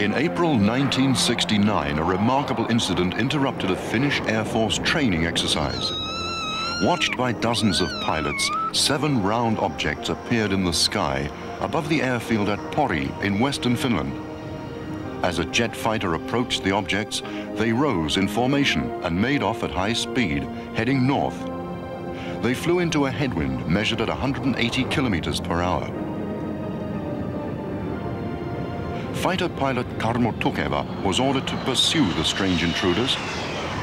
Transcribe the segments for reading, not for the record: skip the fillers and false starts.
In April 1969, a remarkable incident interrupted a Finnish Air Force training exercise. Watched by dozens of pilots, 7 round objects appeared in the sky above the airfield at Pori in western Finland. As a jet fighter approached the objects, they rose in formation and made off at high speed, heading north. They flew into a headwind measured at 180 kilometers per hour. Fighter pilot Karmo Tukeva was ordered to pursue the strange intruders.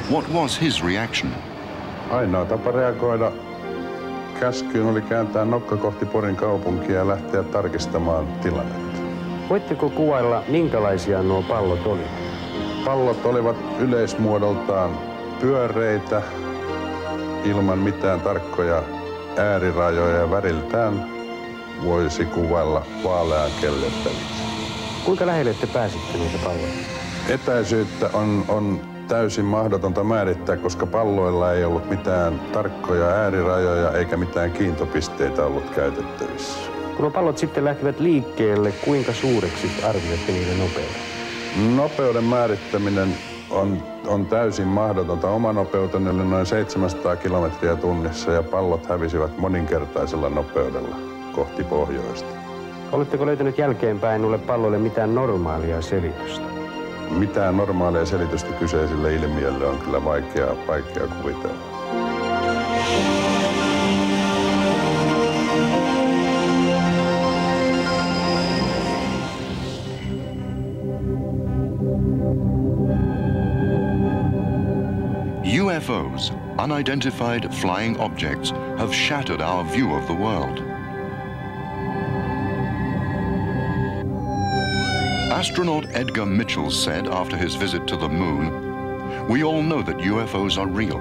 What was his reaction? Ainoa tapa reagoida käskyyn oli kääntää nokka kohti Porin kaupunkia ja lähteä tarkistamaan tilannetta. Voitteko kuvailla, minkälaisia nuo pallot olivat? Pallot olivat yleismuodoltaan pyöreitä, ilman mitään tarkkoja äärirajoja ja väriltään voisi kuvailla vaalean kellertäviksi. Kuinka lähelle te pääsitte niitä palloja? Etäisyyttä on täysin mahdotonta määrittää, koska palloilla ei ollut mitään tarkkoja äärirajoja eikä mitään kiintopisteitä ollut käytettävissä. Kun nuo pallot sitten lähtivät liikkeelle, kuinka suureksi arvioitte niiden nopeuden? Nopeuden määrittäminen on täysin mahdotonta. Oma nopeuteni oli noin 700 kilometriä tunnissa ja pallot hävisivät moninkertaisella nopeudella kohti pohjoista. Oletteko löytänyt jälkeenpäin noille palloille mitään normaalia selitystä? Mitään normaalia selitystä kyseiselle ilmiölle on kyllä vaikea kuvitella. UFOs, unidentified flying objects, have shattered our view of the world. Astronaut Edgar Mitchell said after his visit to the moon, "We all know that UFOs are real.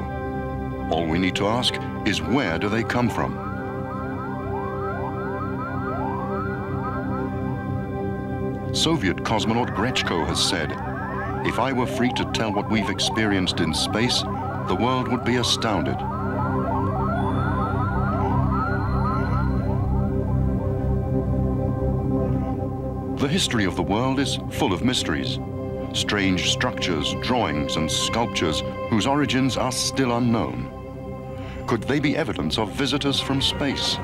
All we need to ask is where do they come from?" Soviet cosmonaut Grechko has said, "If I were free to tell what we've experienced in space, the world would be astounded." The history of the world is full of mysteries. Strange structures, drawings and sculptures whose origins are still unknown. Could they be evidence of visitors from space?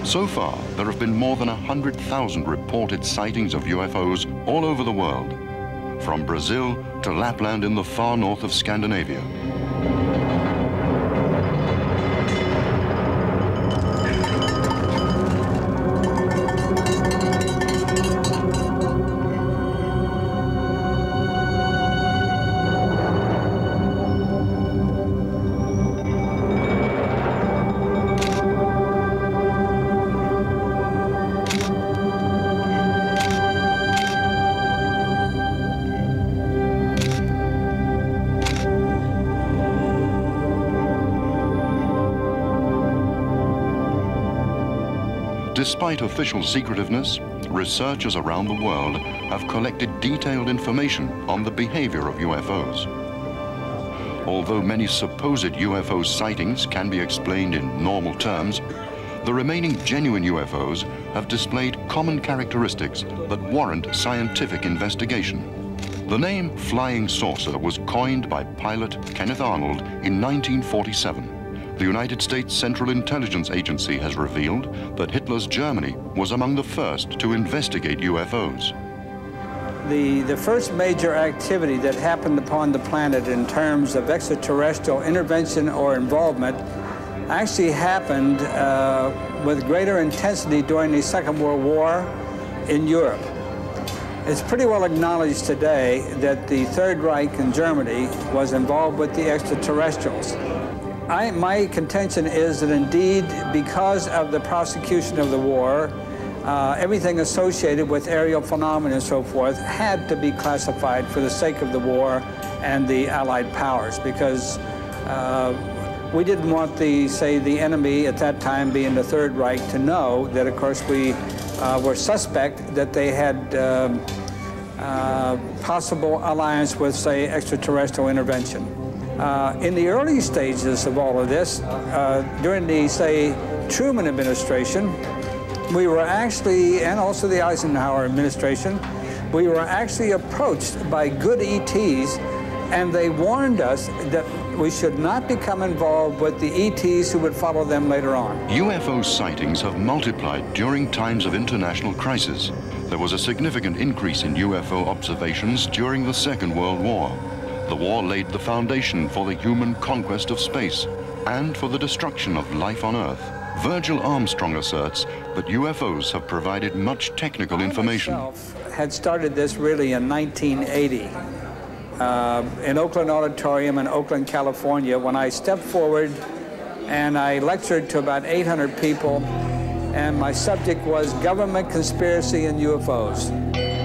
So far, there have been more than 100,000 reported sightings of UFOs all over the world, from Brazil to Lapland in the far north of Scandinavia. Despite official secretiveness, researchers around the world have collected detailed information on the behavior of UFOs. Although many supposed UFO sightings can be explained in normal terms, the remaining genuine UFOs have displayed common characteristics that warrant scientific investigation. The name flying saucer was coined by pilot Kenneth Arnold in 1947. The United States Central Intelligence Agency has revealed that Hitler's Germany was among the first to investigate UFOs. The first major activity that happened upon the planet in terms of extraterrestrial intervention or involvement actually happened with greater intensity during the Second World War in Europe. It's pretty well acknowledged today that the Third Reich in Germany was involved with the extraterrestrials. My contention is that indeed, because of the prosecution of the war, everything associated with aerial phenomena and so forth had to be classified for the sake of the war and the Allied powers, because we didn't want the enemy at that time, being the Third Reich, to know that, of course, we were suspect that they had possible alliance with, say, extraterrestrial intervention. In the early stages of all of this, during the, say, Truman administration, we were actually, and also the Eisenhower administration, we were actually approached by good ETs, and they warned us that we should not become involved with the ETs who would follow them later on. UFO sightings have multiplied during times of international crisis. There was a significant increase in UFO observations during the Second World War. The war laid the foundation for the human conquest of space and for the destruction of life on Earth. Virgil Armstrong asserts that UFOs have provided much technical information. I myself had started this really in 1980. In Oakland Auditorium in Oakland, California, when I stepped forward and I lectured to about 800 people, and my subject was government conspiracy and UFOs.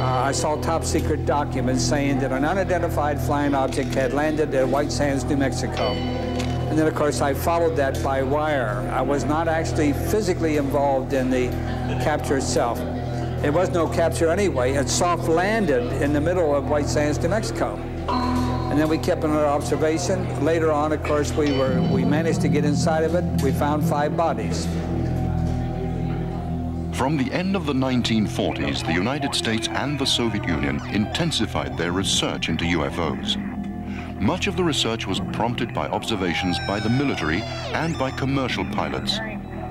I saw top secret documents saying that an unidentified flying object had landed at White Sands, New Mexico. And then, of course, I followed that by wire. I was not actually physically involved in the capture itself. It was no capture anyway. It soft landed in the middle of White Sands, New Mexico. And then we kept another observation. Later on, of course, we managed to get inside of it. We found 5 bodies. From the end of the 1940s, the United States and the Soviet Union intensified their research into UFOs. Much of the research was prompted by observations by the military and by commercial pilots.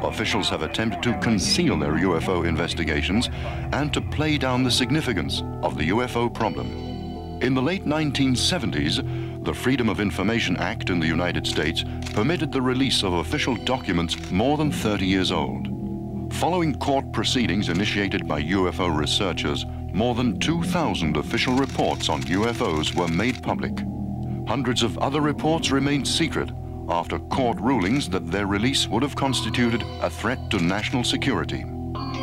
Officials have attempted to conceal their UFO investigations and to play down the significance of the UFO problem. In the late 1970s, the Freedom of Information Act in the United States permitted the release of official documents more than 30 years old. Following court proceedings initiated by UFO researchers, more than 2,000 official reports on UFOs were made public. Hundreds of other reports remained secret after court rulings that their release would have constituted a threat to national security.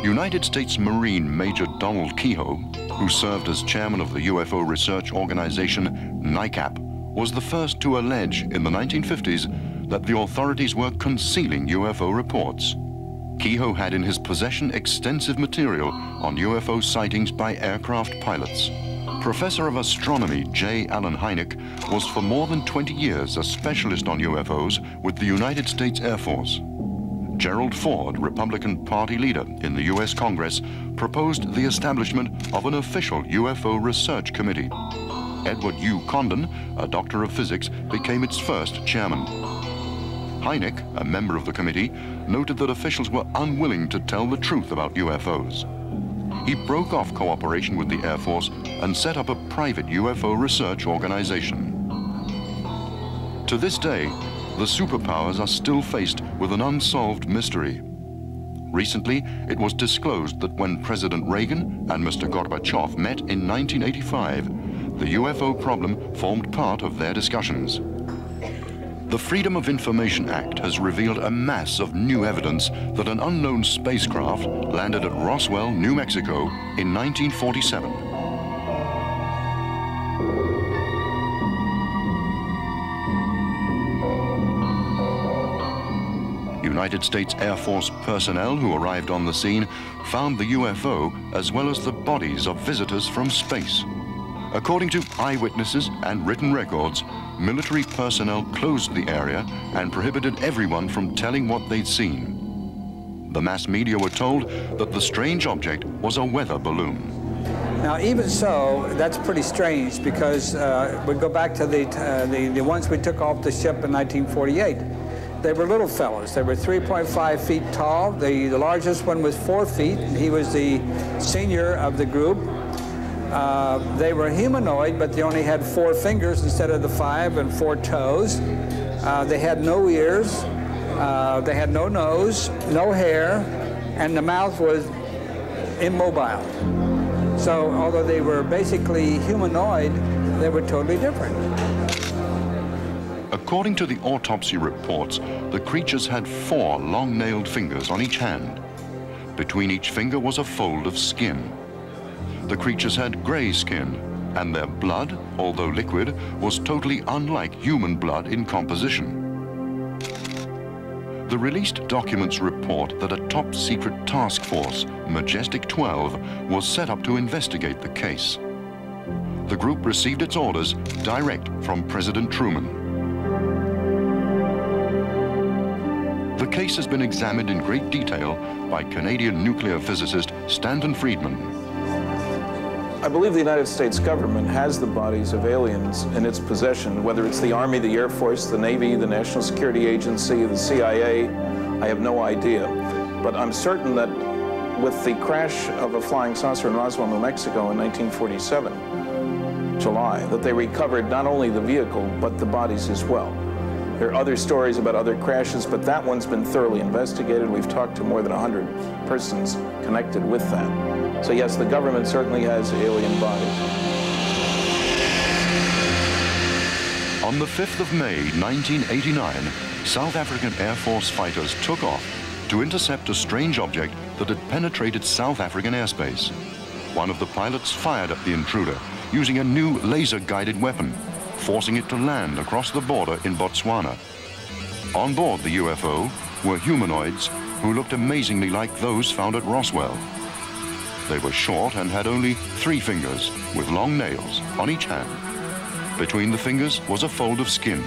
United States Marine Major Donald Kehoe, who served as chairman of the UFO research organization NICAP, was the first to allege in the 1950s that the authorities were concealing UFO reports. Kehoe had in his possession extensive material on UFO sightings by aircraft pilots. Professor of astronomy J. Allen Hynek was for more than 20 years a specialist on UFOs with the United States Air Force. Gerald Ford, Republican Party leader in the U.S. Congress, proposed the establishment of an official UFO research committee. Edward U. Condon, a doctor of physics, became its first chairman. Hynek, a member of the committee, noted that officials were unwilling to tell the truth about UFOs. He broke off cooperation with the Air Force and set up a private UFO research organization. To this day, the superpowers are still faced with an unsolved mystery. Recently, it was disclosed that when President Reagan and Mr. Gorbachev met in 1985, the UFO problem formed part of their discussions. The Freedom of Information Act has revealed a mass of new evidence that an unknown spacecraft landed at Roswell, New Mexico in 1947. United States Air Force personnel who arrived on the scene found the UFO as well as the bodies of visitors from space. According to eyewitnesses and written records, military personnel closed the area and prohibited everyone from telling what they'd seen. The mass media were told that the strange object was a weather balloon. Now, even so, that's pretty strange because we go back to the ones we took off the ship in 1948. They were little fellows. They were 3.5 feet tall. The largest one was 4 feet, and he was the senior of the group. They were humanoid, but they only had 4 fingers instead of the 5 and 4 toes. They had no ears. They had no nose, no hair, and the mouth was immobile. So although they were basically humanoid, they were totally different. According to the autopsy reports, the creatures had 4 long-nailed fingers on each hand. Between each finger was a fold of skin. The creatures had gray skin, and their blood, although liquid, was totally unlike human blood in composition. The released documents report that a top-secret task force, Majestic 12, was set up to investigate the case. The group received its orders direct from President Truman. The case has been examined in great detail by Canadian nuclear physicist Stanton Friedman. I believe the United States government has the bodies of aliens in its possession, whether it's the Army, the Air Force, the Navy, the National Security Agency, the CIA, I have no idea. But I'm certain that with the crash of a flying saucer in Roswell, New Mexico in 1947, July, that they recovered not only the vehicle, but the bodies as well. There are other stories about other crashes, but that one's been thoroughly investigated. We've talked to more than 100 persons connected with that. So yes, the government certainly has alien bodies. On the 5th of May, 1989, South African Air Force fighters took off to intercept a strange object that had penetrated South African airspace. One of the pilots fired at the intruder using a new laser-guided weapon, forcing it to land across the border in Botswana. On board the UFO were humanoids who looked amazingly like those found at Roswell. They were short and had only 3 fingers with long nails on each hand. Between the fingers was a fold of skin.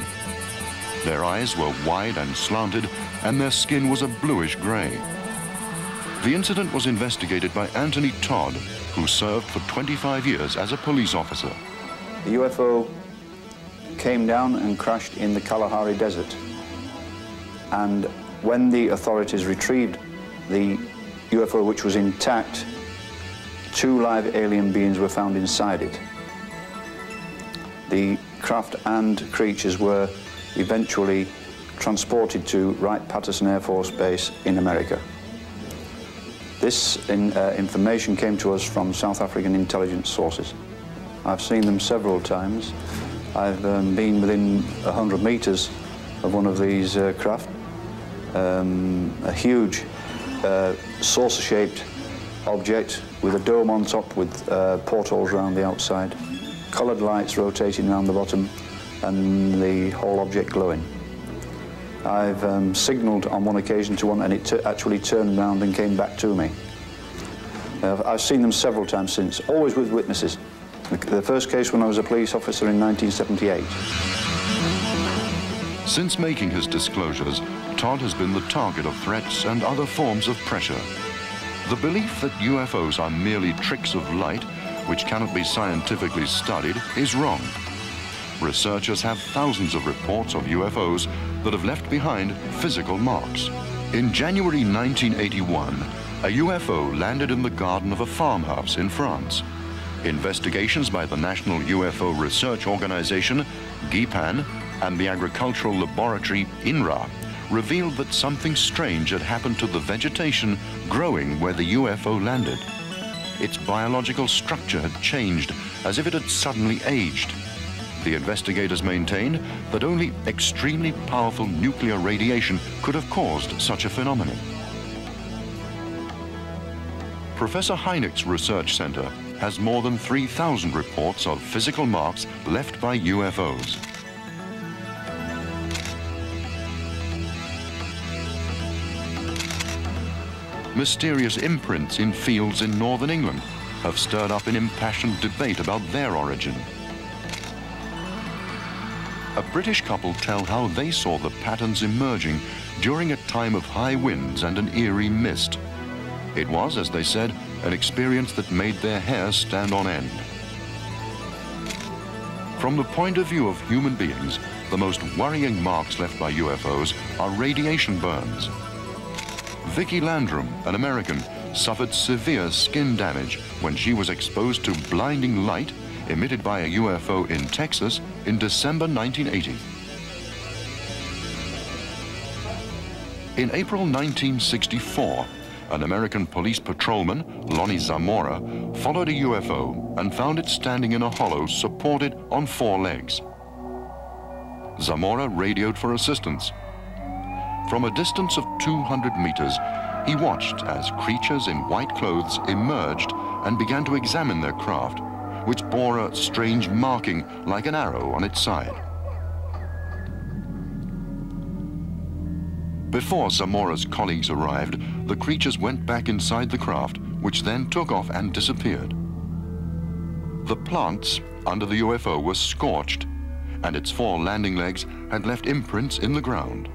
Their eyes were wide and slanted, and their skin was a bluish gray. The incident was investigated by Anthony Todd, who served for 25 years as a police officer. The UFO came down and crashed in the Kalahari Desert. And when the authorities retrieved the UFO, which was intact, 2 live alien beings were found inside it. The craft and creatures were eventually transported to Wright-Patterson Air Force Base in America. This information came to us from South African intelligence sources. I've seen them several times. I've been within 100 meters of one of these craft. A huge saucer-shaped object with a dome on top with portholes around the outside, colored lights rotating around the bottom, and the whole object glowing. I've signaled on one occasion to one, and it actually turned around and came back to me. I've seen them several times since, always with witnesses. The first case when I was a police officer in 1978. Since making his disclosures, Todd has been the target of threats and other forms of pressure. The belief that UFOs are merely tricks of light, which cannot be scientifically studied, is wrong. Researchers have thousands of reports of UFOs that have left behind physical marks. In January 1981, a UFO landed in the garden of a farmhouse in France. Investigations by the National UFO Research Organization, GIPAN, and the agricultural laboratory INRA revealed that something strange had happened to the vegetation growing where the UFO landed. Its biological structure had changed, as if it had suddenly aged. The investigators maintained that only extremely powerful nuclear radiation could have caused such a phenomenon. Professor Hynek's research center has more than 3,000 reports of physical marks left by UFOs. Mysterious imprints in fields in northern England have stirred up an impassioned debate about their origin. A British couple tell how they saw the patterns emerging during a time of high winds and an eerie mist. It was, as they said, an experience that made their hair stand on end. From the point of view of human beings, the most worrying marks left by UFOs are radiation burns. Vicki Landrum, an American, suffered severe skin damage when she was exposed to blinding light emitted by a UFO in Texas in December 1980. In April 1964, an American police patrolman, Lonnie Zamora, followed a UFO and found it standing in a hollow supported on 4 legs. Zamora radioed for assistance. From a distance of 200 meters, he watched as creatures in white clothes emerged and began to examine their craft, which bore a strange marking like an arrow on its side. Before Zamora's colleagues arrived, the creatures went back inside the craft, which then took off and disappeared. The plants under the UFO were scorched, and its 4 landing legs had left imprints in the ground.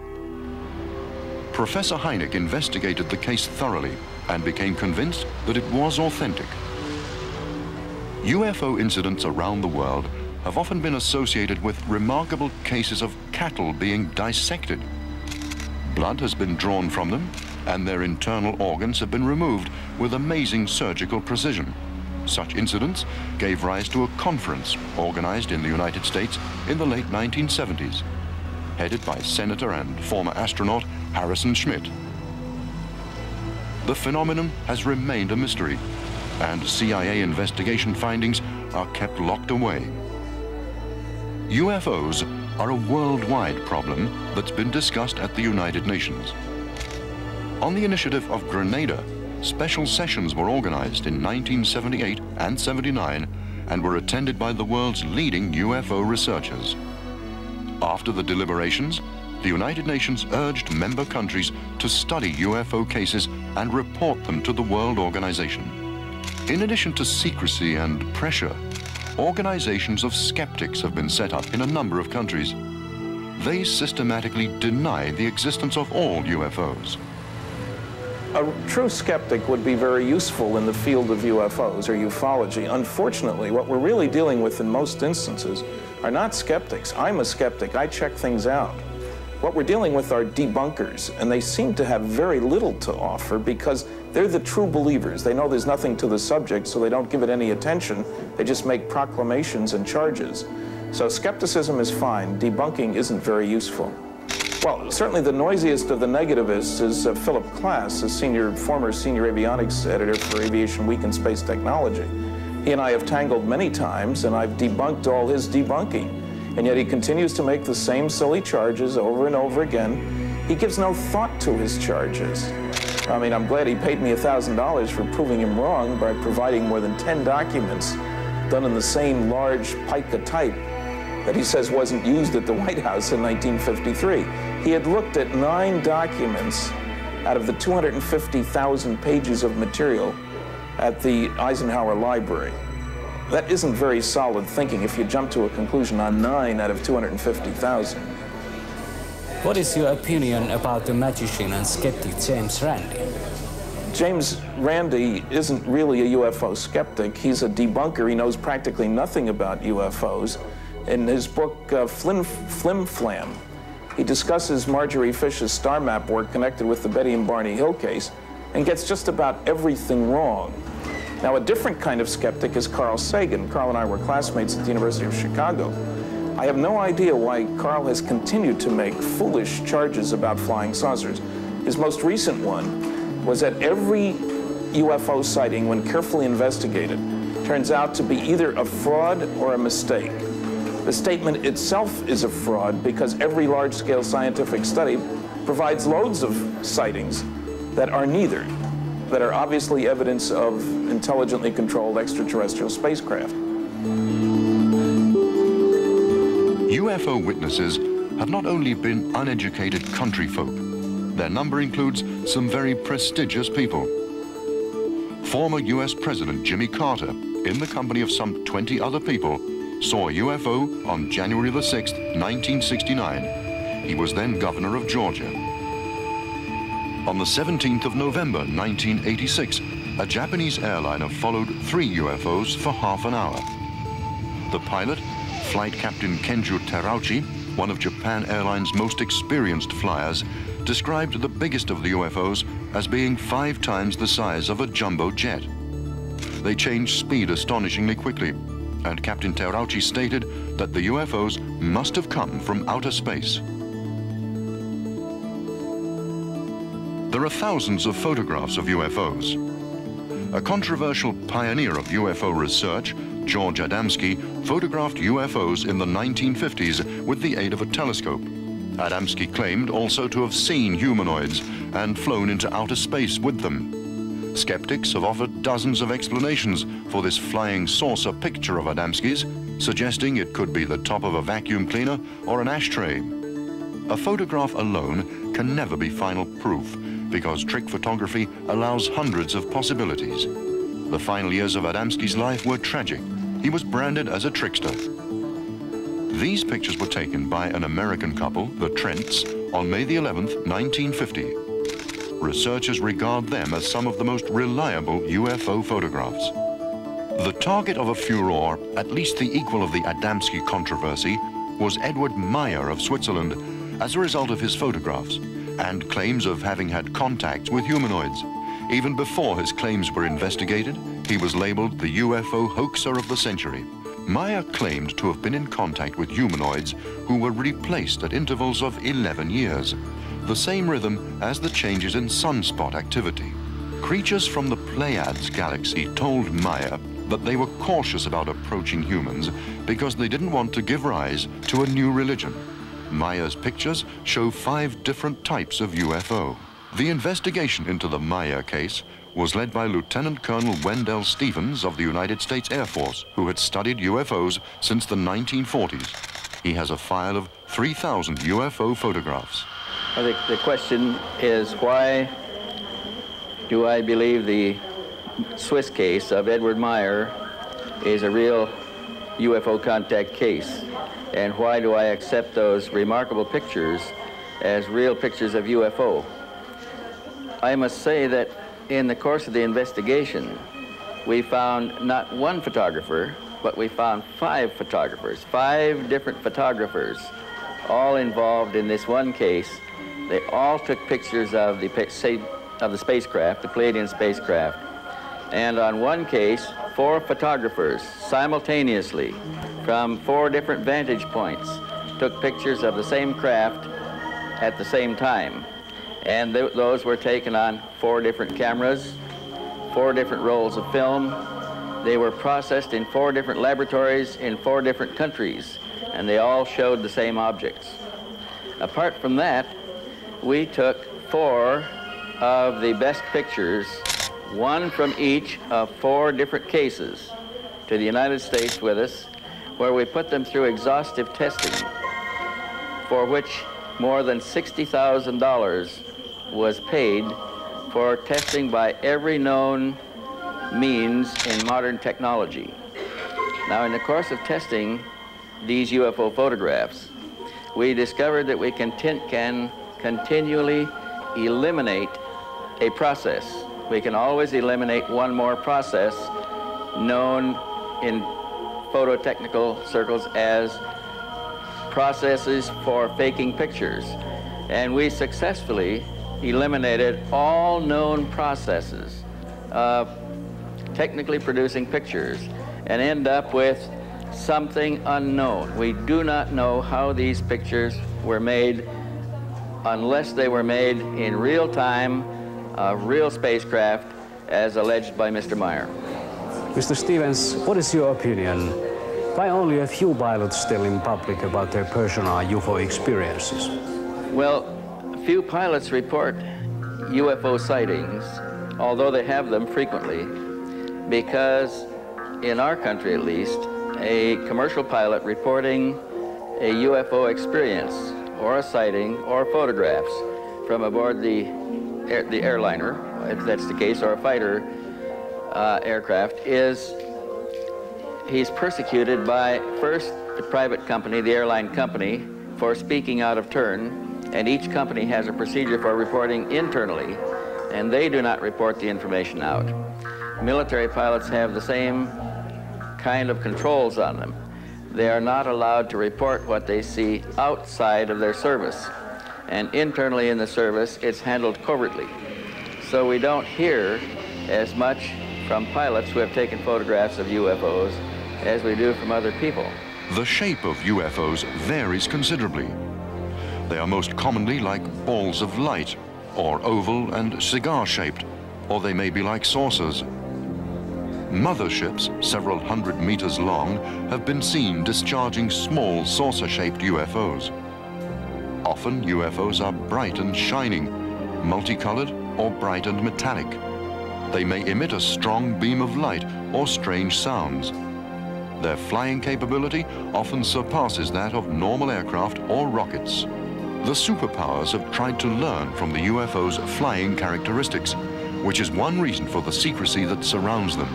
Professor Hynek investigated the case thoroughly and became convinced that it was authentic. UFO incidents around the world have often been associated with remarkable cases of cattle being dissected. Blood has been drawn from them, and their internal organs have been removed with amazing surgical precision. Such incidents gave rise to a conference organized in the United States in the late 1970s, headed by Senator and former astronaut Harrison Schmitt. The phenomenon has remained a mystery, and CIA investigation findings are kept locked away. UFOs are a worldwide problem that's been discussed at the United Nations. On the initiative of Grenada, special sessions were organized in 1978 and 79 and were attended by the world's leading UFO researchers. After the deliberations, the United Nations urged member countries to study UFO cases and report them to the World Organization. In addition to secrecy and pressure, organizations of skeptics have been set up in a number of countries. They systematically deny the existence of all UFOs. A true skeptic would be very useful in the field of UFOs or ufology. Unfortunately, what we're really dealing with in most instances are not skeptics. I'm a skeptic. I check things out. What we're dealing with are debunkers, and they seem to have very little to offer because they're the true believers. They know there's nothing to the subject, so they don't give it any attention. They just make proclamations and charges. So skepticism is fine. Debunking isn't very useful. Well, certainly the noisiest of the negativists is Philip Klass, a former senior avionics editor for Aviation Week and Space Technology. He and I have tangled many times, and I've debunked all his debunking. And yet he continues to make the same silly charges over and over again. He gives no thought to his charges. I mean, I'm glad he paid me $1,000 for proving him wrong by providing more than 10 documents done in the same large pica type that he says wasn't used at the White House in 1953. He had looked at 9 documents out of the 250,000 pages of material at the Eisenhower Library. That isn't very solid thinking if you jump to a conclusion on 9 out of 250,000. What is your opinion about the magician and skeptic James Randi? James Randi isn't really a UFO skeptic. He's a debunker. He knows practically nothing about UFOs. In his book, Flim Flam, he discusses Marjorie Fish's star map work connected with the Betty and Barney Hill case and gets just about everything wrong. Now, a different kind of skeptic is Carl Sagan. Carl and I were classmates at the University of Chicago. I have no idea why Carl has continued to make foolish charges about flying saucers. His most recent one was that every UFO sighting, when carefully investigated, turns out to be either a fraud or a mistake. The statement itself is a fraud because every large-scale scientific study provides loads of sightings that are neither, that are obviously evidence of intelligently controlled extraterrestrial spacecraft. UFO witnesses have not only been uneducated country folk. Their number includes some very prestigious people. Former US President Jimmy Carter, in the company of some 20 other people, saw a UFO on January the 6th, 1969. He was then governor of Georgia. On the 17th of November, 1986, a Japanese airliner followed 3 UFOs for half an hour. The pilot, Flight Captain Kenju Terauchi, one of Japan Airlines' most experienced flyers, described the biggest of the UFOs as being 5 times the size of a jumbo jet. They changed speed astonishingly quickly, and Captain Terauchi stated that the UFOs must have come from outer space. There are thousands of photographs of UFOs. A controversial pioneer of UFO research, George Adamski, photographed UFOs in the 1950s with the aid of a telescope. Adamski claimed also to have seen humanoids and flown into outer space with them. Skeptics have offered dozens of explanations for this flying saucer picture of Adamski's, suggesting it could be the top of a vacuum cleaner or an ashtray. A photograph alone can never be final proof, because trick photography allows hundreds of possibilities. The final years of Adamski's life were tragic. He was branded as a trickster. These pictures were taken by an American couple, the Trents, on May the 11th, 1950. Researchers regard them as some of the most reliable UFO photographs. The target of a furor, at least the equal of the Adamski controversy, was Edward Meyer of Switzerland as a result of his photographs and claims of having had contacts with humanoids. Even before his claims were investigated, he was labeled the UFO hoaxer of the century. Meyer claimed to have been in contact with humanoids who were replaced at intervals of 11 years, the same rhythm as the changes in sunspot activity. Creatures from the Pleiades galaxy told Meyer that they were cautious about approaching humans because they didn't want to give rise to a new religion. Meyer's pictures show 5 different types of UFO. The investigation into the Meyer case was led by Lieutenant Colonel Wendell Stevens of the United States Air Force, who had studied UFOs since the 1940s. He has a file of 3,000 UFO photographs. I think the question is, why do I believe the Swiss case of Edward Meyer is a real UFO contact case? And why do I accept those remarkable pictures as real pictures of UFO? I must say that in the course of the investigation, we found not one photographer, but we found 5 photographers, 5 different photographers, all involved in this one case. They all took pictures of the spacecraft, the Pleiadian spacecraft. And on one case, 4 photographers simultaneously from 4 different vantage points took pictures of the same craft at the same time. And those were taken on 4 different cameras, 4 different rolls of film. They were processed in 4 different laboratories in 4 different countries, and they all showed the same objects. Apart from that, we took 4 of the best pictures, 1 from each of 4 different cases, to the United States with us, where we put them through exhaustive testing, for which more than $60,000 was paid for testing by every known means in modern technology. Now, in the course of testing these UFO photographs, we discovered that we can continually eliminate a process. We can always eliminate one more process known in phototechnical circles as processes for faking pictures. And we successfully eliminated all known processes of technically producing pictures and end up with something unknown. We do not know how these pictures were made unless they were made in real time, a real spacecraft, as alleged by Mr. Meyer. Mr. Stevens, what is your opinion? Why only a few pilots tell in public about their personal UFO experiences? Well, few pilots report UFO sightings, although they have them frequently, because in our country at least, a commercial pilot reporting a UFO experience or a sighting or photographs from aboard the airliner, if that's the case, or a fighter aircraft, he's persecuted by first the private company, the airline company, for speaking out of turn, and each company has a procedure for reporting internally, and they do not report the information out. Military pilots have the same kind of controls on them. They are not allowed to report what they see outside of their service, and internally in the service, it's handled covertly. So we don't hear as much from pilots who have taken photographs of UFOs as we do from other people. The shape of UFOs varies considerably. They are most commonly like balls of light, or oval and cigar-shaped, or they may be like saucers. Motherships, several hundred meters long, have been seen discharging small saucer-shaped UFOs. Often UFOs are bright and shining, multicolored or bright and metallic. They may emit a strong beam of light or strange sounds. Their flying capability often surpasses that of normal aircraft or rockets. The superpowers have tried to learn from the UFO's flying characteristics, which is one reason for the secrecy that surrounds them.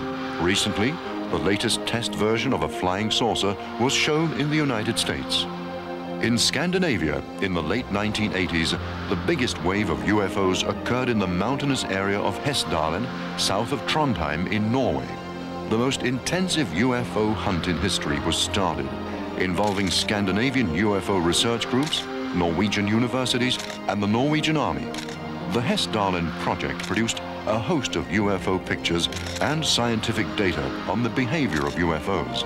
Recently, The latest test version of a flying saucer was shown in the United States. In Scandinavia, in the late 1980s, the biggest wave of UFOs occurred in the mountainous area of Hessdalen, south of Trondheim in Norway. The most intensive UFO hunt in history was started, involving Scandinavian UFO research groups, Norwegian universities, and the Norwegian Army. The Hessdalen project produced a host of UFO pictures and scientific data on the behavior of UFOs.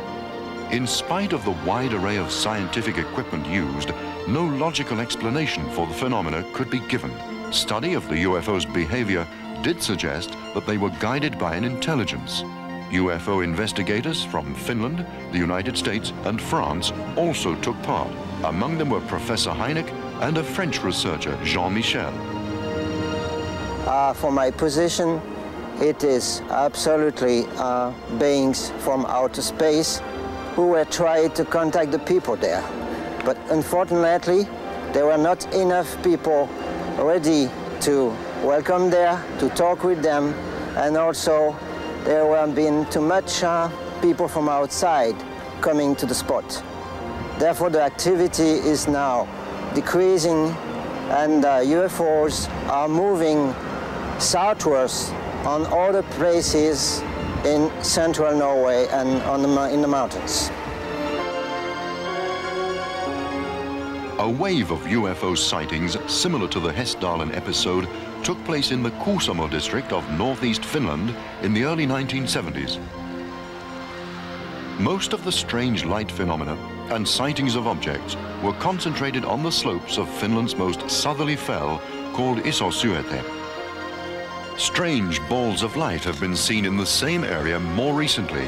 In spite of the wide array of scientific equipment used, no logical explanation for the phenomena could be given. Study of the UFO's behavior did suggest that they were guided by an intelligence. UFO investigators from Finland, the United States, and France also took part. Among them were Professor Hynek and a French researcher, Jean-Michel. For my position, it is absolutely beings from outer space who were trying to contact the people there. But unfortunately, there were not enough people ready to welcome there, to talk with them, and also there were been too much people from outside coming to the spot. Therefore, the activity is now decreasing, and UFOs are moving southwards on other places in central Norway and in the mountains. A wave of UFO sightings similar to the Hessdalen episode took place in the Kuusamo district of northeast Finland in the early 1970s. Most of the strange light phenomena and sightings of objects were concentrated on the slopes of Finland's most southerly fell called Isosyöte. Strange balls of light have been seen in the same area more recently.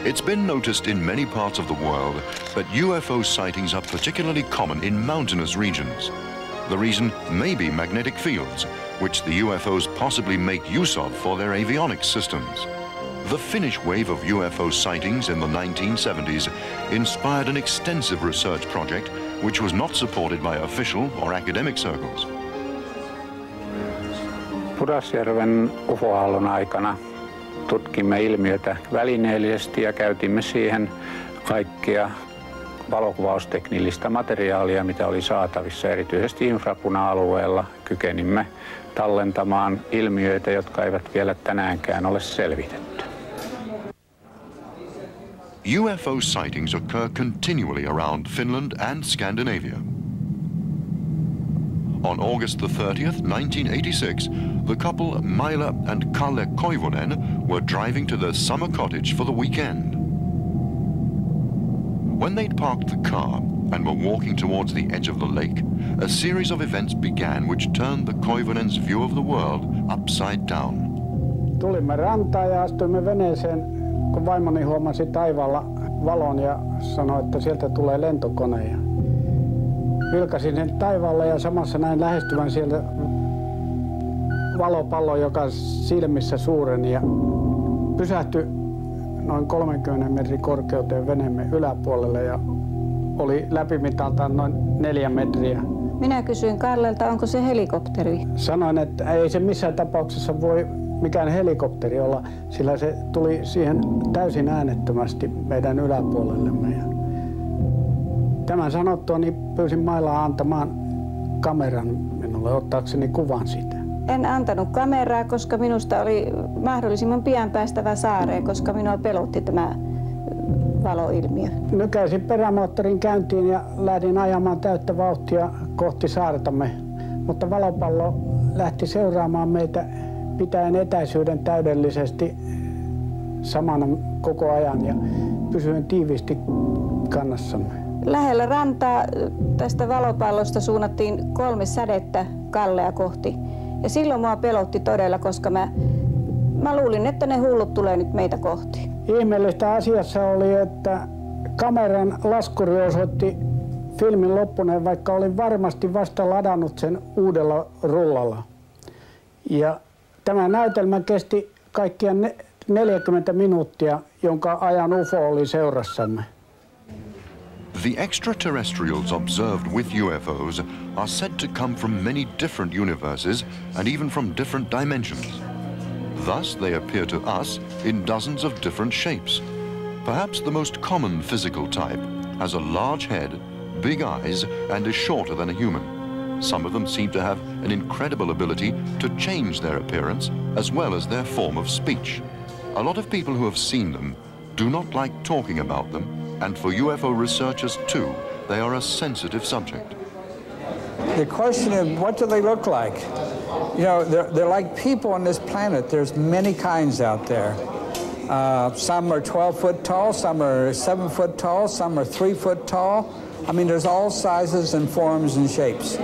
It's been noticed in many parts of the world that UFO sightings are particularly common in mountainous regions. The reason may be magnetic fields, which the UFOs possibly make use of for their avionics systems. The Finnish wave of UFO sightings in the 1970s inspired an extensive research project which was not supported by official or academic circles. Pudasjärven UFO-aallon aikana tutkimme ilmiötä välineellisesti ja käytimme siihen kaikkea valokuvausteknillistä materiaalia, mitä oli saatavissa, erityisesti infrapuna-alueella. Kykenimme tallentamaan ilmiöitä, jotka eivät vielä tänäänkään ole selvitetty. UFO sightings occur continually around Finland and Scandinavia. On August the 30th, 1986, the couple Maila and Kalle Koivunen were driving to their summer cottage for the weekend. When they'd parked the car and were walking towards the edge of the lake, a series of events began which turned the Koivunen's view of the world upside down. Tulimme rantaan ja astuimme veneeseen, kun vaimoni huomasi taivaalla valon ja sanoi, että sieltä tulee lentokone. Vilkasin sen taivaalle ja samassa näin lähestyvän sieltä valopallo, joka silmissä suureni, ja pysähtyi noin 30 metrin korkeuteen veneemme yläpuolelle ja oli läpimitaltaan noin 4 metriä. Minä kysyin Kallelta, onko se helikopteri? Sanoin, että ei se missään tapauksessa voi mikään helikopteri olla, sillä se tuli siihen täysin äänettömästi meidän yläpuolellemme. Tämän sanottuani pyysin Mailaa antamaan kameran minulle ottaakseni kuvan siitä. En antanut kameraa, koska minusta oli mahdollisimman pian päästävä saareen, koska minua pelotti tämä valoilmiö. Nykäisin perämoottorin käyntiin ja lähdin ajamaan täyttä vauhtia kohti saartamme, mutta valopallo lähti seuraamaan meitä pitäen etäisyyden täydellisesti samana koko ajan ja pysyin tiiviisti kannassamme. Lähellä rantaa tästä valopallosta suunnattiin 3 sädettä Kallea kohti. Ja silloin mua pelotti todella, koska mä luulin, että ne hullut tulee nyt meitä kohti. Ihmeellistä asiassa oli, että kameran laskuri osoitti filmin loppuneen, vaikka olin varmasti vasta ladannut sen uudella rullalla. Ja tämä näytelmä kesti kaikkiaan 40 minuuttia, jonka ajan UFO oli seurassamme. The extraterrestrials observed with UFOs are said to come from many different universes and even from different dimensions. Thus, they appear to us in dozens of different shapes. Perhaps the most common physical type has a large head, big eyes, and is shorter than a human. Some of them seem to have an incredible ability to change their appearance as well as their form of speech. A lot of people who have seen them do not like talking about them, and for UFO researchers too, they are a sensitive subject. The question of what do they look like? You know, they're like people on this planet. There's many kinds out there. Some are 12 foot tall, some are 7 foot tall, some are 3 foot tall. I mean, there's all sizes and forms and shapes.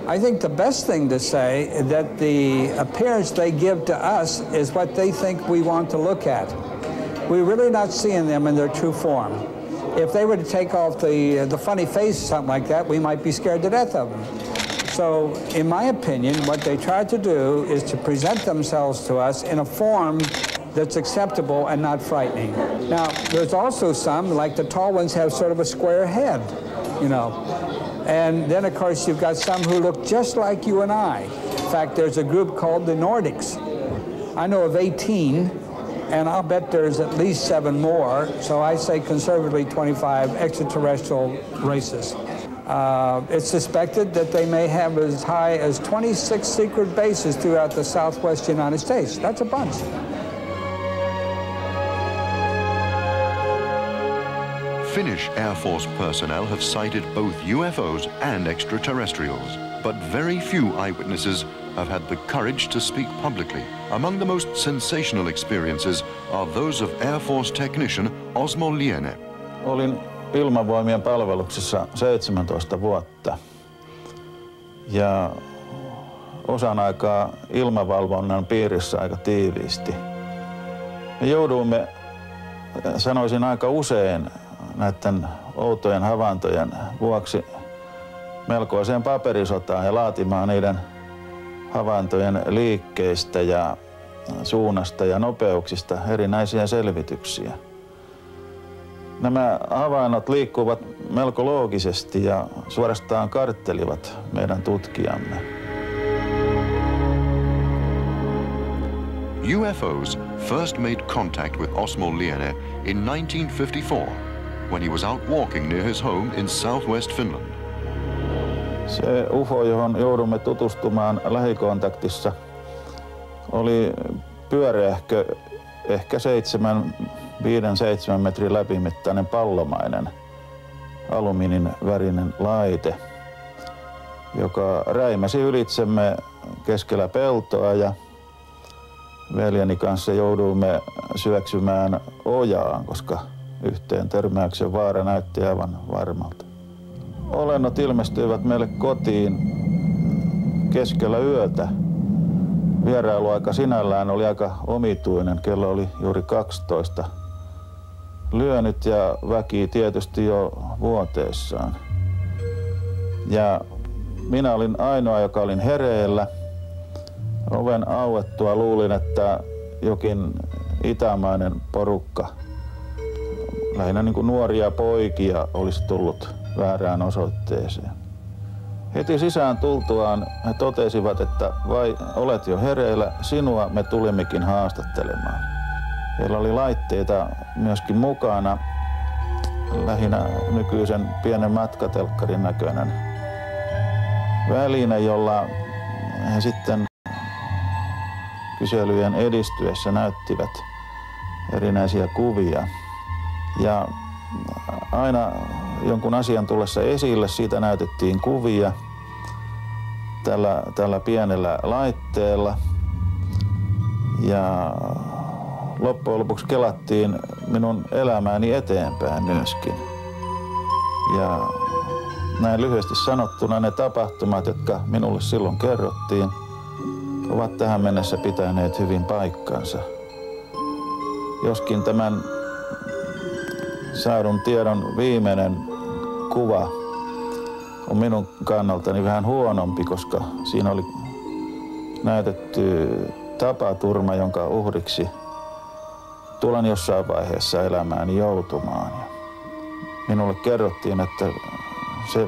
I think the best thing to say is that the appearance they give to us is what they think we want to look at. We're really not seeing them in their true form. If they were to take off the funny face or something like that, we might be scared to death of them. So, in my opinion, what they try to do is to present themselves to us in a form that's acceptable and not frightening. Now, there's also some, like the tall ones, have sort of a square head, you know. And then, of course, you've got some who look just like you and I. In fact, there's a group called the Nordics. I know of 18, and I'll bet there's at least 7 more, so I say conservatively 25 extraterrestrial races. It's suspected that they may have as high as 26 secret bases throughout the southwest United States. That's a bunch. Finnish Air Force personnel have cited both UFOs and extraterrestrials, but very few eyewitnesses have had the courage to speak publicly. Among the most sensational experiences are those of Air Force technician Osmo Liene. Olin ilmavoimien palveluksessa 17 vuotta ja osan aikaa ilmavalvonnan piirissä aika tiiviisti. Me jouduimme, sanoisin aika usein, näiden outojen havaintojen vuoksi melkoiseen paperisotaan ja laatimaan niiden havaintojen liikkeistä ja suunnasta ja nopeuksista erinäisiä selvityksiä. Nämä havainnot liikkuvat melko loogisesti ja suorastaan karttelivat meidän tutkijamme. UFOs first made contact with Osmo Liene in 1954 when he was out walking near his home in southwest Finland. Se UFO, johon joudumme tutustumaan lähikontaktissa, oli pyöreähkö, ehkä 5-7 metrin läpimittainen pallomainen alumiinin värinen laite, joka räimäsi ylitsemme keskellä peltoa ja veljeni kanssa jouduimme syöksymään ojaan, koska yhteen törmäyksen vaara näytti aivan varmalta. Olennot ilmestyivät meille kotiin keskellä yötä. Vierailuaika sinällään oli aika omituinen. Kello oli juuri 12. Lyönyt ja väki tietysti jo vuoteessaan. Ja minä olin ainoa, joka olin hereillä. Oven auettua luulin, että jokin itämainen porukka, lähinnä niin kuin nuoria poikia, olisi tullut väärään osoitteeseen. Heti sisään tultuaan he totesivat, että vai olet jo hereillä, sinua me tulimmekin haastattelemaan. Heillä oli laitteita myöskin mukana, lähinnä nykyisen pienen matkatelkkarin näköinen väline, jolla he sitten kyselyjen edistyessä näyttivät erinäisiä kuvia. Ja aina jonkun asian tullessa esille, siitä näytettiin kuvia tällä pienellä laitteella. Ja loppujen lopuksi kelattiin minun elämääni eteenpäin myöskin. Ja näin lyhyesti sanottuna ne tapahtumat, jotka minulle silloin kerrottiin, ovat tähän mennessä pitäneet hyvin paikkansa. Joskin tämän saadun tiedon viimeinen kuva on minun kannaltani vähän huonompi, koska siinä oli näytetty tapaturma, jonka uhriksi tulen jossain vaiheessa elämääni joutumaan. Minulle kerrottiin, että se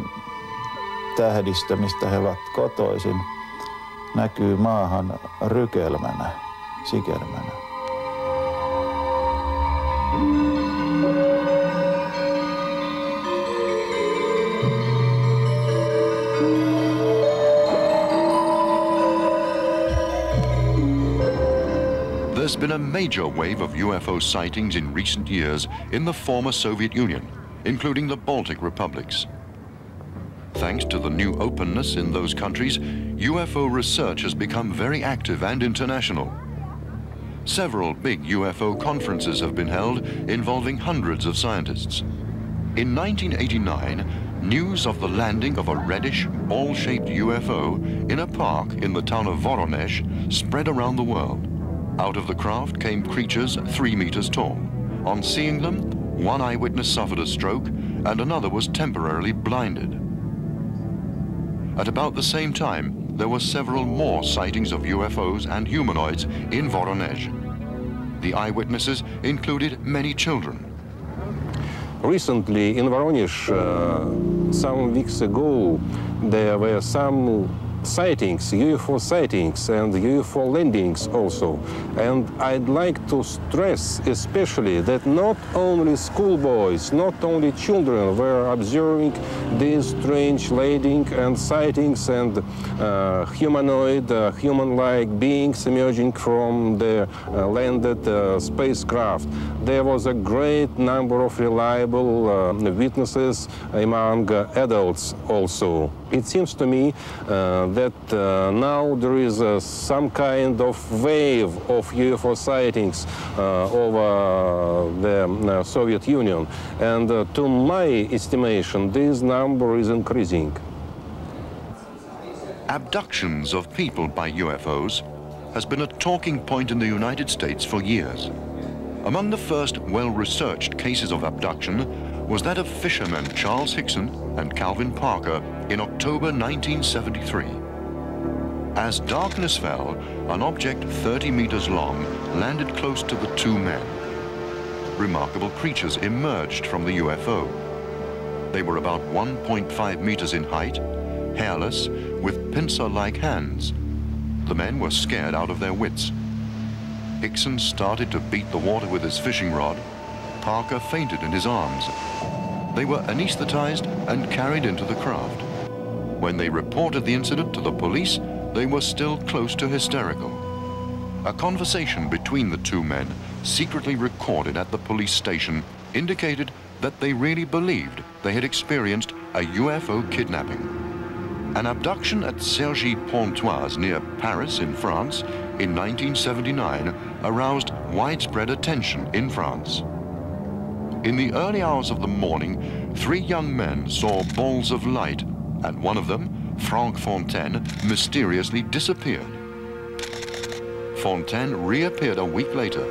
tähdistö, mistä he ovat kotoisin, näkyy maahan rykelmänä. sikermänä. There's been a major wave of UFO sightings in recent years in the former Soviet Union, including the Baltic republics. Thanks to the new openness in those countries, UFO research has become very active and international. Several big UFO conferences have been held involving hundreds of scientists. In 1989, news of the landing of a reddish, ball-shaped UFO in a park in the town of Voronezh spread around the world. Out of the craft came creatures 3 meters tall. On seeing them, one eyewitness suffered a stroke and another was temporarily blinded. At about the same time, there were several more sightings of UFOs and humanoids in Voronezh. The eyewitnesses included many children. Recently in Voronezh, some weeks ago, there were some sightings, UFO sightings and UFO landings also. And I'd like to stress especially that not only schoolboys, not only children were observing these strange landing and sightings and humanoid, human-like beings emerging from the landed spacecraft. There was a great number of reliable witnesses among adults also. It seems to me that now there is some kind of wave of UFO sightings over the Soviet Union. And to my estimation, this number is increasing. Abductions of people by UFOs has been a talking point in the United States for years. Among the first well-researched cases of abduction was that of fishermen Charles Hickson and Calvin Parker in October 1973. As darkness fell, an object 30 meters long landed close to the two men. Remarkable creatures emerged from the UFO. They were about 1.5 meters in height, hairless, with pincer-like hands. The men were scared out of their wits. Hickson started to beat the water with his fishing rod. Parker fainted in his arms. They were anesthetized and carried into the craft. When they reported the incident to the police, they were still close to hysterical. A conversation between the two men, secretly recorded at the police station, indicated that they really believed they had experienced a UFO kidnapping. An abduction at Cergy-Pontoise near Paris in France in 1979 aroused widespread attention in France. In the early hours of the morning, 3 young men saw balls of light, and one of them, Franck Fontaine, mysteriously disappeared. Fontaine reappeared a week later.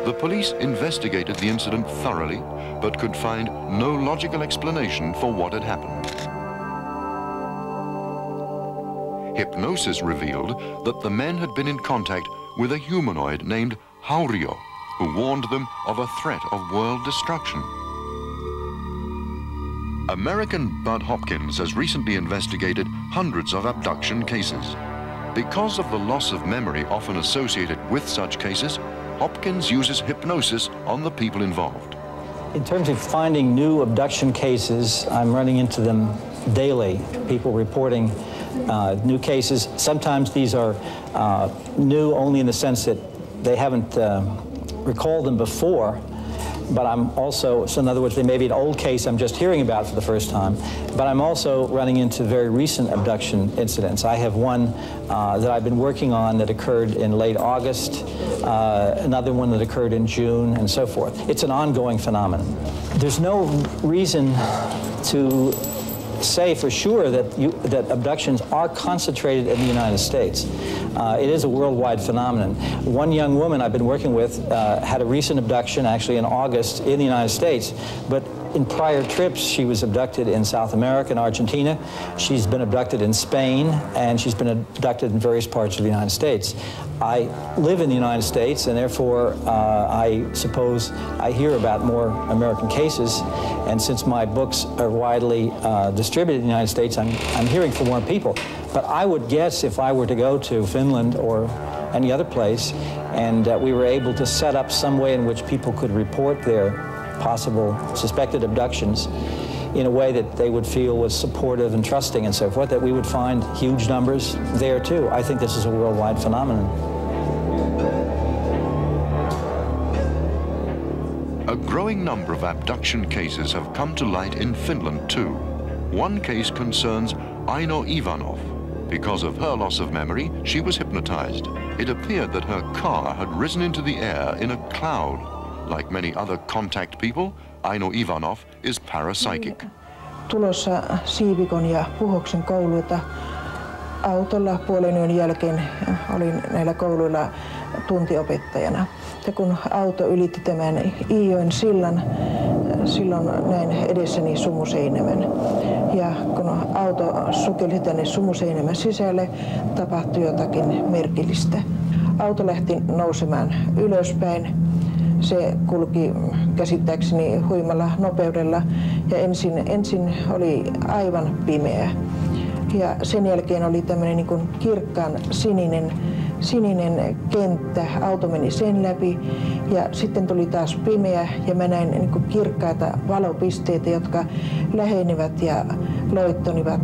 The police investigated the incident thoroughly, but could find no logical explanation for what had happened. Hypnosis revealed that the men had been in contact with a humanoid named Haurio, who warned them of a threat of world destruction. American Bud Hopkins has recently investigated hundreds of abduction cases. Because of the loss of memory often associated with such cases, Hopkins uses hypnosis on the people involved. In terms of finding new abduction cases, I'm running into them daily. People reporting new cases. Sometimes these are new only in the sense that they haven't recalled them before, but I'm also, so in other words, they may be an old case I'm just hearing about for the first time, but I'm also running into very recent abduction incidents. I have one that I've been working on that occurred in late August, another one that occurred in June, and so forth. It's an ongoing phenomenon. There's no reason to say for sure that abductions are concentrated in the United States. It is a worldwide phenomenon. One young woman I've been working with had a recent abduction, actually in August, in the United States, but in prior trips, she was abducted in South America and Argentina. She's been abducted in Spain, and she's been abducted in various parts of the United States. I live in the United States, and therefore I suppose I hear about more American cases. And since my books are widely distributed in the United States, I'm hearing from more people. But I would guess if I were to go to Finland or any other place, and we were able to set up some way in which people could report their possible suspected abductions in a way that they would feel was supportive and trusting and so forth, that we would find huge numbers there too. I think this is a worldwide phenomenon. A growing number of abduction cases have come to light in Finland too. One case concerns Aino Ivanov. Because of her loss of memory, she was hypnotized. It appeared that her car had risen into the air in a cloud. Like many other contact people, Aino Ivanov is parapsychic. Tulossa Siivikon ja Puhoksen kouluilta autolla puolen yön jälkeen olin näillä kouluilla tuntiopettajana. Ja kun auto ylitti tämän Iijoen sillan, silloin näin edessäni Sumuseinämän. Ja kun auto sukelsi tänne Sumuseinämän sisälle, tapahtui jotakin merkillistä. Auto lähti nousemaan ylöspäin. Se kulki käsittääkseni huimalla nopeudella ja ensin oli aivan pimeä. Ja sen jälkeen oli tämmöinen niin kuin kirkkaan sininen kenttä, auto meni sen läpi ja sitten tuli taas pimeä ja mä näin niin kuin kirkkaita valopisteitä, jotka lähenivät ja loittonivat.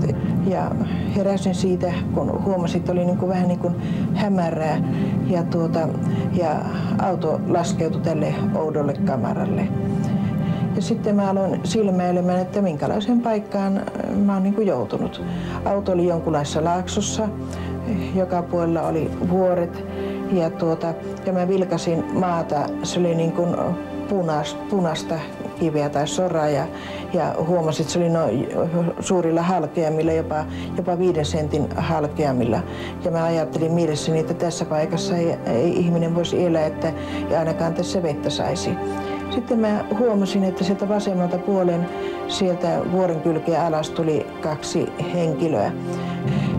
Ja heräsin siitä, kun huomasin, että oli niin kuin vähän niin kuin hämärää ja auto laskeutui tälle oudolle kamaralle. Ja sitten mä aloin silmäilemään, että minkälaiseen paikkaan mä oon niin kuin joutunut. Auto oli jonkunlaisessa laaksossa, joka puolella oli vuoret ja mä vilkasin maata. Se oli niin kuin punaista kiveä tai soraa ja huomasin, että se oli noin suurilla halkeamilla, jopa 5 sentin halkeamilla. Ja mä ajattelin mielessäni, että tässä paikassa ei ihminen voisi elää, että ei ainakaan tässä vettä saisi. Sitten mä huomasin, että sieltä vasemmalta puolen sieltä vuoren kylkeä alas tuli 2 henkilöä.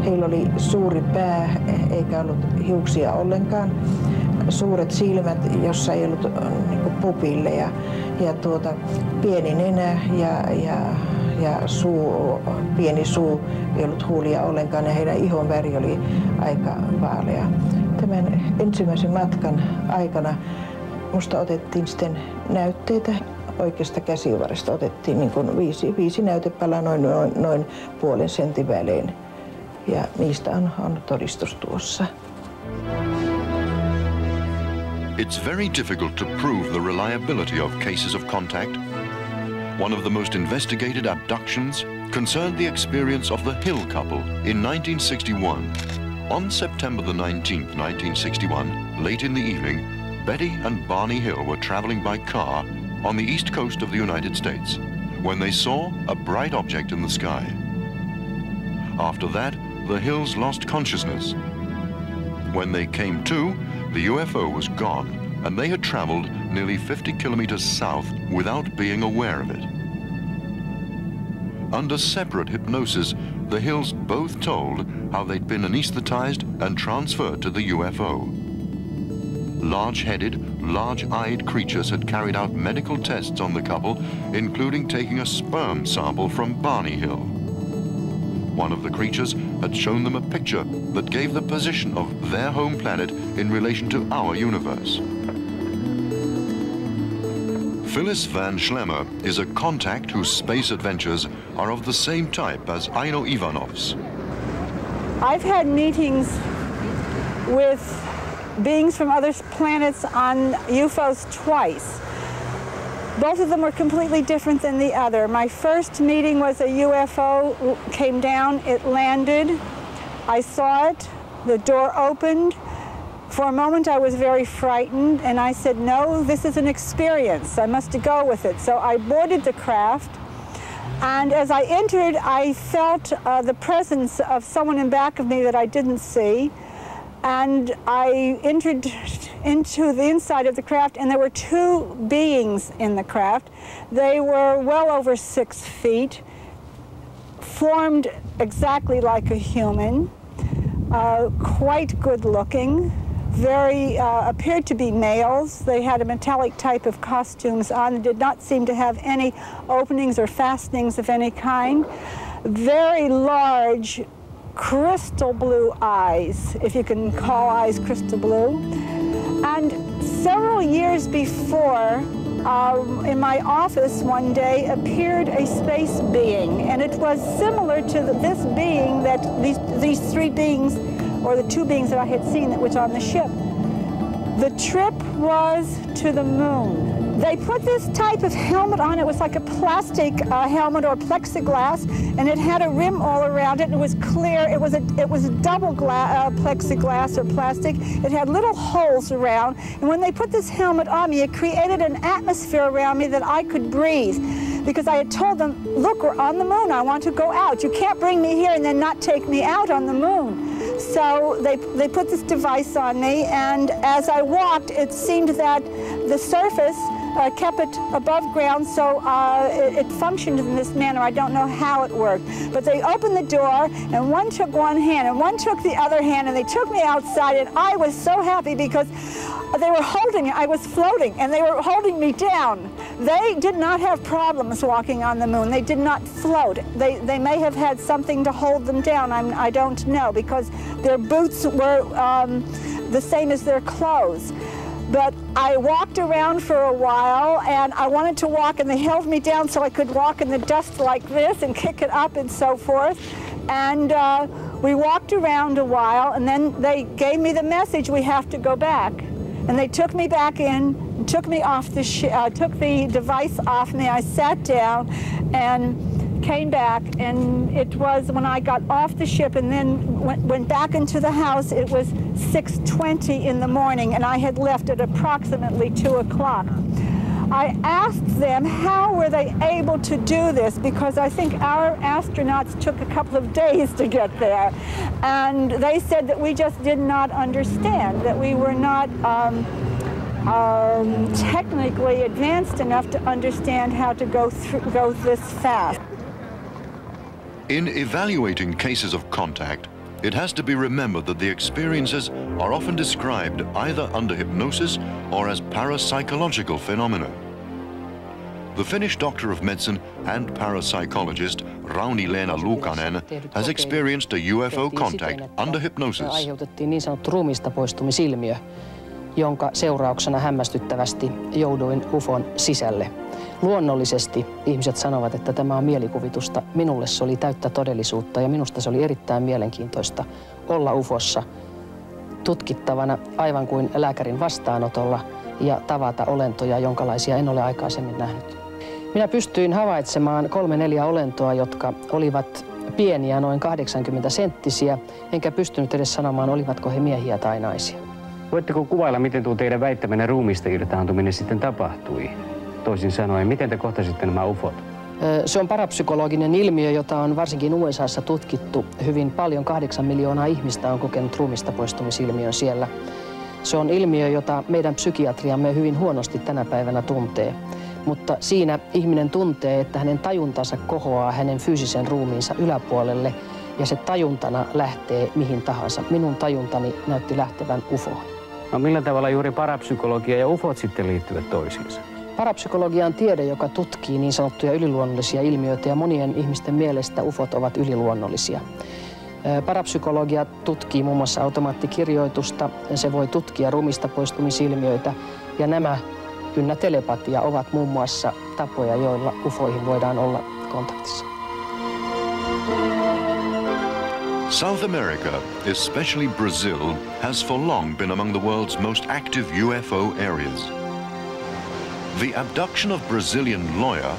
Heillä oli suuri pää, eikä ollut hiuksia ollenkaan. Suuret silmät, jossa ei ollut niin pupilleja. Ja pieni nenä ja pieni suu, ei ollut huulia ollenkaan ja heidän ihon väri oli aika vaalea. Tämän ensimmäisen matkan aikana musta otettiin sitten näytteitä. Oikeasta käsivarresta otettiin niin kuin 5 näytepalaa noin puolen sentin välein. Ja niistä on todistus tuossa. It's very difficult to prove the reliability of cases of contact. One of the most investigated abductions concerned the experience of the Hill couple in 1961. On September the 19th, 1961, late in the evening, Betty and Barney Hill were traveling by car on the east coast of the United States when they saw a bright object in the sky. After that, the Hills lost consciousness. When they came to, the UFO was gone and they had traveled nearly 50 kilometers south without being aware of it. Under separate hypnosis, the Hills both told how they'd been anesthetized and transferred to the UFO. Large-headed, large-eyed creatures had carried out medical tests on the couple, including taking a sperm sample from Barney Hill. One of the creatures had shown them a picture that gave the position of their home planet in relation to our universe. Phyllis Van Schlemmer is a contact whose space adventures are of the same type as Aino Ivanov's. I've had meetings with beings from other planets on UFOs twice. Both of them were completely different than the other. My first meeting was a UFO came down, it landed, I saw it, the door opened. For a moment I was very frightened and I said, no, this is an experience, I must go with it. So I boarded the craft, and as I entered I felt the presence of someone in back of me that I didn't see. And I entered into the inside of the craft, and there were two beings in the craft. They were well over 6 feet, formed exactly like a human, quite good looking, appeared to be males. They had a metallic type of costumes on and did not seem to have any openings or fastenings of any kind. Very large, crystal blue eyes, if you can call eyes crystal blue. And several years before, in my office one day appeared a space being, and it was similar to this being that these three beings, or the two beings that I had seen that was on the ship. The trip was to the moon. They put this type of helmet on. It was like a plastic helmet or plexiglass, and it had a rim all around it, and it was clear. It was a double plexiglass or plastic. It had little holes around, and when they put this helmet on me, it created an atmosphere around me that I could breathe, because I had told them, look, we're on the moon. I want to go out. You can't bring me here and then not take me out on the moon. So they put this device on me, and as I walked, it seemed that the surface kept it above ground, so it functioned in this manner. I don't know how it worked. But they opened the door, and one took one hand, and one took the other hand, and they took me outside, and I was so happy because they were holding me. I was floating, and they were holding me down. They did not have problems walking on the moon. They did not float. They may have had something to hold them down. I don't know, because their boots were the same as their clothes. But I walked around for a while, and I wanted to walk, and they held me down so I could walk in the dust like this and kick it up and so forth. And we walked around a while, and then they gave me the message, we have to go back. And they took me back in, took me off the took the device off me. I sat down and came back, and it was when I got off the ship and then went back into the house, it was 6:20 in the morning, and I had left at approximately 2 o'clock. I asked them how were they able to do this, because I think our astronauts took a couple of days to get there, and they said that we just did not understand, that we were not technically advanced enough to understand how to go this fast. In evaluating cases of contact, it has to be remembered that the experiences are often described either under hypnosis or as parapsychological phenomena. The Finnish doctor of medicine and parapsychologist Rauni-Leena Luukanen has experienced a UFO contact under hypnosis. Aiheutettiin niin sanottu ruumiista poistumisilmiö, jonka seurauksena hämmästyttävästi jouduin UFOn sisälle. Luonnollisesti ihmiset sanovat, että tämä on mielikuvitusta. Minulle se oli täyttä todellisuutta, ja minusta se oli erittäin mielenkiintoista olla UFOssa tutkittavana aivan kuin lääkärin vastaanotolla ja tavata olentoja, jonkalaisia en ole aikaisemmin nähnyt. Minä pystyin havaitsemaan 3-4 olentoa, jotka olivat pieniä, noin 80-senttisiä, enkä pystynyt edes sanomaan, olivatko he miehiä tai naisia. Voitteko kuvailla, miten tuo teidän väittämänne ruumiista irtaantuminen sitten tapahtui? Toisin sanoen, miten te kohtasitte nämä UFOt? Se on parapsykologinen ilmiö, jota on varsinkin USAssa tutkittu hyvin paljon. 8 miljoonaa ihmistä on kokenut ruumista poistumisilmiön siellä. Se on ilmiö, jota meidän psykiatriamme hyvin huonosti tänä päivänä tuntee. Mutta siinä ihminen tuntee, että hänen tajuntansa kohoaa hänen fyysisen ruumiinsa yläpuolelle, ja se tajuntana lähtee mihin tahansa. Minun tajuntani näytti lähtevän UFOon. No millä tavalla juuri parapsykologia ja UFOt sitten liittyvät toisiinsa? Parapsykologia on tiede, joka tutkii niin sanottuja yliluonnollisia ilmiöitä, ja monien ihmisten mielestä UFOt ovat yliluonnollisia. Parapsykologia tutkii muun muassa automaattikirjoitusta, se voi tutkia ruumista poistumisilmiöitä, ja nämä ynnä telepatia ovat muun muassa tapoja, joilla UFOihin voidaan olla kontaktissa. South America, especially Brazil, has for long been among the world's most active UFO areas. The abduction of Brazilian lawyer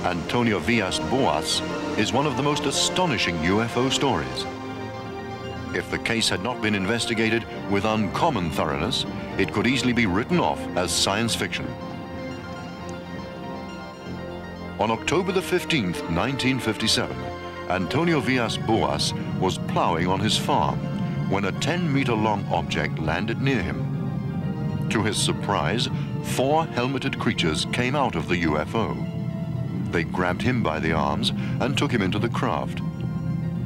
Antonio Villas-Boas is one of the most astonishing UFO stories. If the case had not been investigated with uncommon thoroughness, it could easily be written off as science fiction. On October the 15th, 1957, Antonio Villas-Boas was plowing on his farm when a 10-meter-long object landed near him. To his surprise, 4 helmeted creatures came out of the UFO. They grabbed him by the arms and took him into the craft.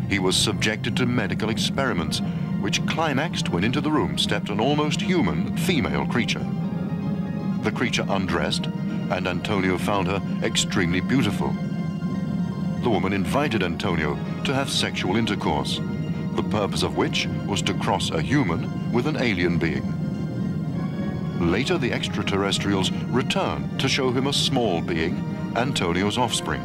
He was subjected to medical experiments, which climaxed when into the room stepped an almost human female creature. The creature undressed, and Antonio found her extremely beautiful. The woman invited Antonio to have sexual intercourse, the purpose of which was to cross a human with an alien being. Later, the extraterrestrials returned to show him a small being, Antonio's offspring.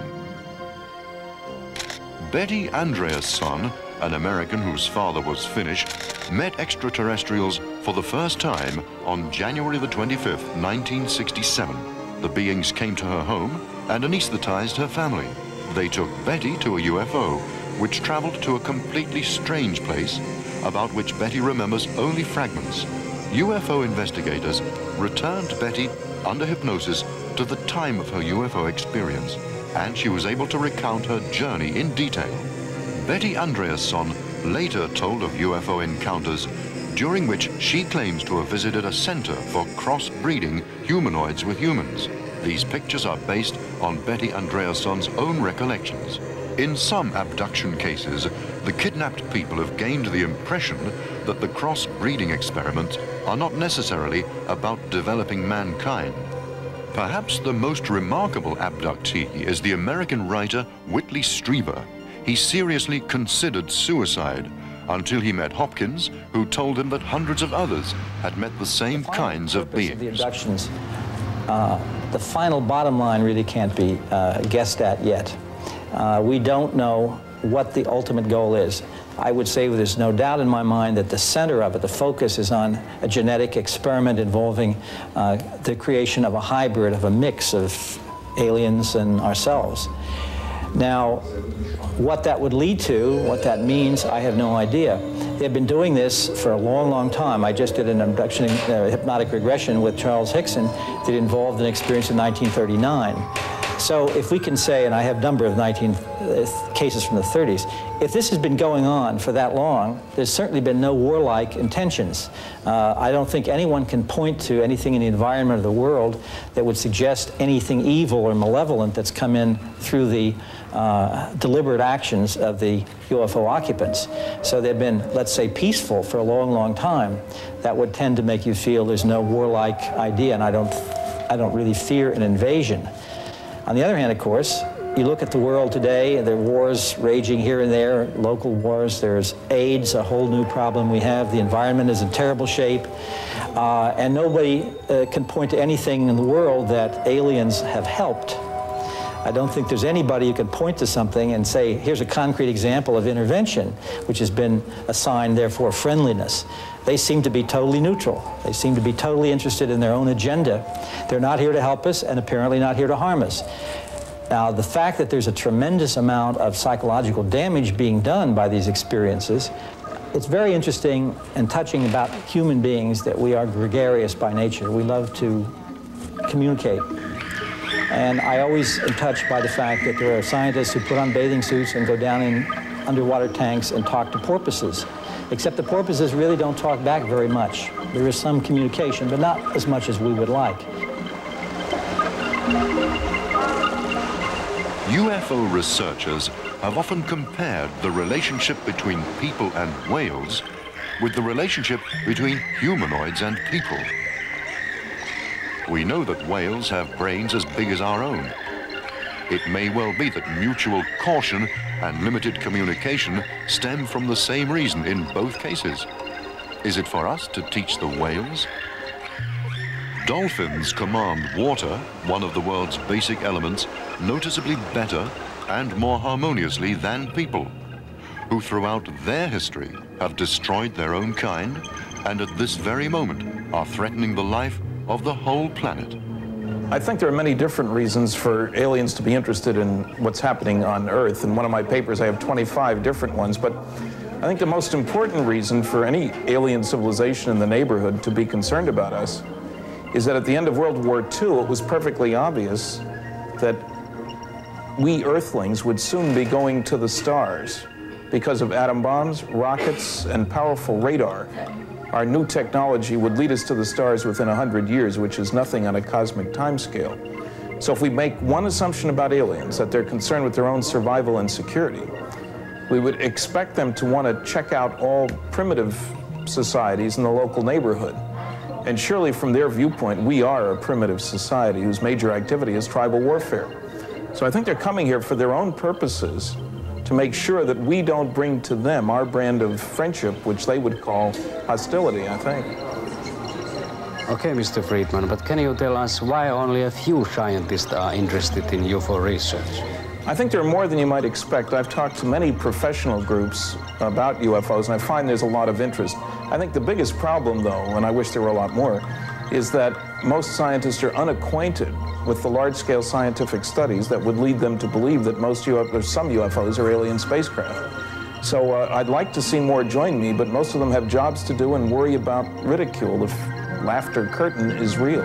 Betty Andreasson, an American whose father was Finnish, met extraterrestrials for the first time on January the 25th, 1967. The beings came to her home and anesthetized her family. They took Betty to a UFO, which traveled to a completely strange place about which Betty remembers only fragments. UFO investigators returned Betty under hypnosis to the time of her UFO experience, and she was able to recount her journey in detail. Betty Andreasson later told of UFO encounters during which she claims to have visited a center for cross-breeding humanoids with humans. These pictures are based on Betty Andreasson's own recollections. In some abduction cases, the kidnapped people have gained the impression that the cross-breeding experiments are not necessarily about developing mankind. Perhaps the most remarkable abductee is the American writer Whitley Strieber. He seriously considered suicide until he met Hopkins, who told him that hundreds of others had met the same kinds of beings. The abductions, the final bottom line really can't be guessed at yet. We don't know what the ultimate goal is. I would say there's no doubt in my mind that the center of it, the focus, is on a genetic experiment involving the creation of a hybrid, of a mix of aliens and ourselves. Now, what that would lead to, what that means, I have no idea. They've been doing this for a long, long time. I just did an abduction, hypnotic regression with Charles Hickson that involved an experience in 1939. So if we can say, and I have a number of cases from the 30s, if this has been going on for that long, there's certainly been no warlike intentions. I don't think anyone can point to anything in the environment of the world that would suggest anything evil or malevolent that's come in through the deliberate actions of the UFO occupants. So they've been, let's say, peaceful for a long, long time. That would tend to make you feel there's no warlike idea, and I don't really fear an invasion. On the other hand, of course, you look at the world today, there are wars raging here and there, local wars, there's AIDS, a whole new problem we have, the environment is in terrible shape, and nobody can point to anything in the world that aliens have helped. I don't think there's anybody who can point to something and say, here's a concrete example of intervention, which has been assigned, therefore, friendliness. They seem to be totally neutral. They seem to be totally interested in their own agenda. They're not here to help us and apparently not here to harm us. Now, the fact that there's a tremendous amount of psychological damage being done by these experiences, it's very interesting and touching about human beings that we are gregarious by nature. We love to communicate. And I always am touched by the fact that there are scientists who put on bathing suits and go down in underwater tanks and talk to porpoises. Except the porpoises really don't talk back very much. There is some communication, but not as much as we would like. UFO researchers have often compared the relationship between people and whales with the relationship between humanoids and people. We know that whales have brains as big as our own. It may well be that mutual caution and limited communication stem from the same reason in both cases. Is it for us to teach the whales? Dolphins command water, one of the world's basic elements, noticeably better and more harmoniously than people, who throughout their history have destroyed their own kind and at this very moment are threatening the life of the whole planet. I think there are many different reasons for aliens to be interested in what's happening on Earth. In one of my papers, I have 25 different ones, but I think the most important reason for any alien civilization in the neighborhood to be concerned about us is that at the end of World War II, it was perfectly obvious that we Earthlings would soon be going to the stars because of atom bombs, rockets, and powerful radar. our new technology would lead us to the stars within 100 years, which is nothing on a cosmic timescale. So if we make one assumption about aliens, that they're concerned with their own survival and security, we would expect them to want to check out all primitive societies in the local neighborhood. And surely from their viewpoint, we are a primitive society whose major activity is tribal warfare. So I think they're coming here for their own purposes to make sure that we don't bring to them our brand of friendship, which they would call hostility, I think. Okay, Mr. Friedman, but can you tell us why only a few scientists are interested in UFO research? I think there are more than you might expect. I've talked to many professional groups about UFOs, and I find there's a lot of interest. I think the biggest problem, though, and I wish there were a lot more, is that most scientists are unacquainted with the large-scale scientific studies that would lead them to believe that some UFOs are alien spacecraft. So I'd like to see more join me, but most of them have jobs to do and worry about ridicule if laughter curtain is real.